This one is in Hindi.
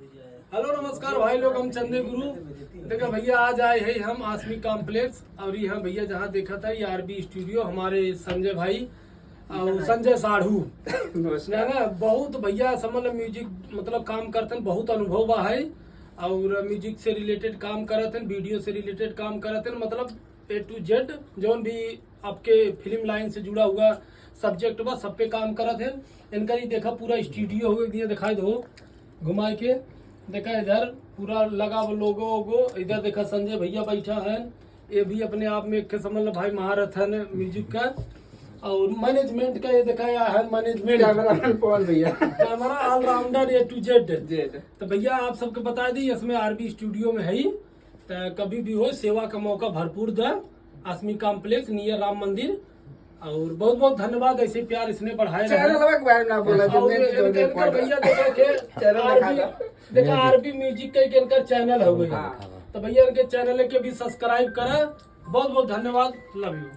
हेलो नमस्कार भाई लोग, हम चंदे गुरु। देखा भैया आज आए हैं हम आसमी कॉम्प्लेक्स और यहाँ भैया जहाँ देखा था ये आरबी स्टूडियो, हमारे संजय भाई और संजय साढ़ू ना बहुत भैया समझ म्यूजिक मतलब काम करते हैं, बहुत अनुभव बा है और म्यूजिक से रिलेटेड काम करते हैं, वीडियो से रिलेटेड काम करते हैं, मतलब A to Z जौन भी आपके फिल्म लाइन से जुड़ा हुआ सब्जेक्ट बा सब पे काम करते हैं। इनका ही देखा पूरा स्टूडियो हो गया, दिखाई दो घुमा के देखा, इधर पूरा लगा लोगो वोगो, इधर देखा संजय भैया बैठा है, ये भी अपने आप में एक समझ लो भाई महारथ है म्यूजिक का। और मैनेजमेंट का ये देखा है management camera allrounder A to Z। तो भैया आप सबको बता दी इसमें आरबी स्टूडियो में है, तो कभी भी हो सेवा का मौका भरपूर द आसमी कॉम्प्लेक्स नियर राम मंदिर। और बहुत बहुत धन्यवाद, ऐसे प्यार इसने बढ़ाया भैया। देखा आरबी म्यूजिक का इनका चैनल है, तो भैया इनके चैनल के भी सब्सक्राइब करा। बहुत बहुत धन्यवाद, लव यू।